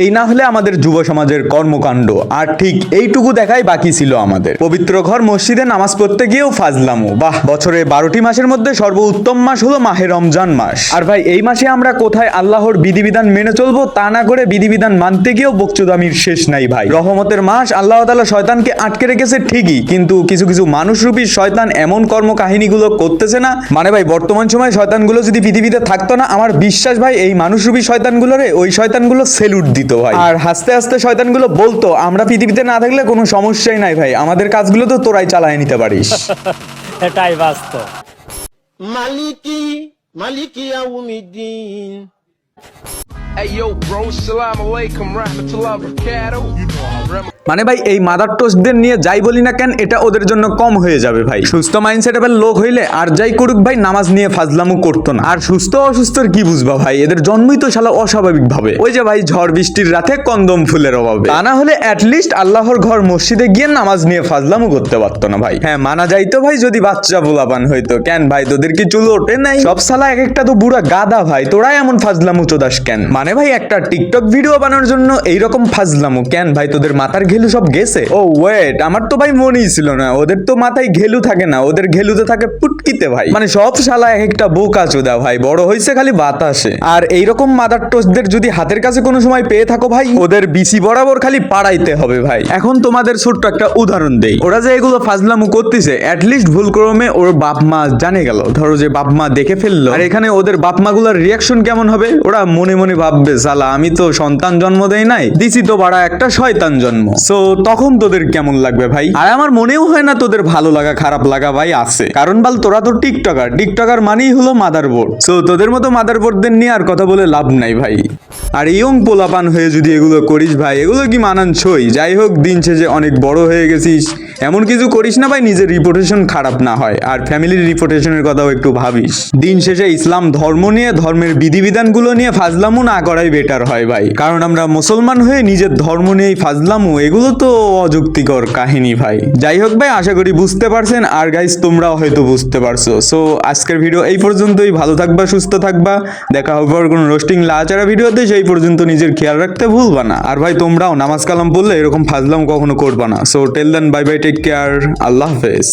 এই না হলে আমাদের যুব সমাজের কর্মকাণ্ড। আর ঠিক এইটুকু দেখাই বাকি ছিল আমাদের। পবিত্র ঘর মসজিদে নামাজ পড়তে গিয়েও ফাজলামু। বাহ, বছরে 12টি মাসের মধ্যে সর্বোত্তম মাস হলো মাহে রমজান মাস। আর ভাই এই মাসে আমরা কোথায় আল্লাহর বিধিবিধান মেনে চলবো তা না করে বিধিবিধান মানতে গিয়েও বকচোদামির শেষ নাই ভাই। রহমতের মাস, আল্লাহ তাআলা শয়তানকে আটকে রেখেছে ঠিকই, কিন্তু কিছু কিছু মানুষরূপী শয়তান এমন কর্মকাহিনীগুলো করতেছে না, মানে ভাই বর্তমান সময়ে শয়তানগুলো যদি পৃথিবীতে থাকতো না, আমার বিশ্বাস ভাই এই মানুষরূপী শয়তানগুলোরে ওই শয়তানগুলো সেলুট দিত ভাই। আর হাসতে হাসতে শয়তানগুলো বলতো আমরা পৃথিবীতে না থাকলে কোনো সমস্যাই নাই ভাই, আমাদের কাজগুলো তো তোরাই চালায় নিতে পারিস। এটাই বাস্তব। মালিকি ইয়াউমিদ্দিন। Hey yo bro, salam alaikum rahmatullah barakatuh. মানে ভাই এই মাদার টোস্টদের নিয়ে যাই বলি না কেন, এটা ওদের জন্য কম হয়ে যাবে ভাই। সুস্থ মাইন্ডসেটের লোক হইলে আর যাই করুক ভাই, নামাজ নিয়ে ফাজলামু করতো না। আর সুস্থ অসুস্থর কি বুঝবা ভাই, এদের জন্মই তো শালা অস্বাভাবিক ভাবে। ওই যে ভাই ঝড় বৃষ্টির রাতে কন্দম ফুলের অভাবে, তা না হলে অ্যাটলিস্ট আল্লাহর ঘর মসজিদে গিয়ে নামাজ নিয়ে ফাজলামু করতে পারতো না ভাই। হ্যাঁ মানা যাইতো ভাই যদি বাচ্চা পোলাপান হইতো, কেন ভাই তোদের কি চুল ওঠে নাই? সব শালা এক একটা তো বুড়া গাদা ভাই, তোরাই এমন ফাজলামু চোদাস কেন? মানে ভাই একটা টিকটক ভিডিও বানানোর জন্য এইরকম ফাজলামু কেন ভাই? তোদের মাথার ঘেলু সব গেছে? ও ওয়েট, আমার তো ভাই মনেই ছিল না, ওদের তো মাথায় ঘেলু থাকে না, ওদের ঘেলুতে থাকে পুটকিতে ভাই। মানে সব শালা এক একটা বোকা চোদা ভাই, বড় হইছে খালি বাতাসে। আর এইরকম মাদার টোস্টদের যদি হাতের কাছে কোনো সময় পেয়ে থাকো ভাই, ওদের বিসি বরাবর খালি পাড়াইতে হবে ভাই। এখন তোমাদের ছোট্ট একটা উদাহরণ দেই, ওরা যে এগুলো ফাজলামু করতেছে, অ্যাটলিস্ট ভুল ক্রমে ওর বাপ মা জানে গেল, ধরো যে বাপ মা দেখে ফেললো, আর এখানে ওদের বাপ মা গুলার রিয়াকশন কেমন হবে? ওরা মনে মনে ভাববে শালা আমি তো সন্তান জন্ম দেই নাই, দিছি তো বাড়া একটা শয়তান জন্ম। সো তখন তোদের কেমন লাগবে ভাই? আর আমার মনেও হয় না তোদের ভালো লাগা খারাপ লাগা ভাই আছে, কারণ বাল তোরা তো টিকটকার মানেই হলো মাদারবোর্ড। সো তোদের মতো মাদারবোর্ডদের নিয়ে আর কথা বলে লাভ নাই ভাই। আর ইয়ং পোলাপান হয়ে যদি এগুলো করিস ভাই, এগুলো কি মানানসই? যাই হোক, দিন শেষে অনেক বড় হয়ে গেছিস, এমন কিছু করিস না ভাই নিজের রিপুটেশন খারাপ না হয়, আর ফ্যামিলির রিপুটেশনের কথাও একটু ভাবিস। দিন শেষে ইসলাম ধর্ম নিয়ে, ধর্মের বিধিবিধানগুলো নিয়ে ফাজলামু না করাই বেটার হয় ভাই, কারণ আমরা মুসলমান হয়ে নিজের ধর্ম নিয়েই ফাজলামু, এগুলো তো অযুক্তিকর কাহিনী ভাই। যাই হোক ভাই, আশা করি বুঝতে পারছেন, আর গাইস তোমরাও হয়তো বুঝতে পারছো। সো আজকের ভিডিও এই পর্যন্তই, ভালো থাকবা, সুস্থ থাকবা, দেখা হবে আর কোনো রোস্টিং লাচারা ভিডিওতে। সেই পর্যন্ত নিজের খেয়াল রাখতে ভুলবা না, আর ভাই তোমরাও নামাজ কালাম পড়লে এরকম ফাজলাম কখনো করবা না। সো টেল দেন, বাই বাই, টেক কেয়ার, আল্লাহ হাফেজ।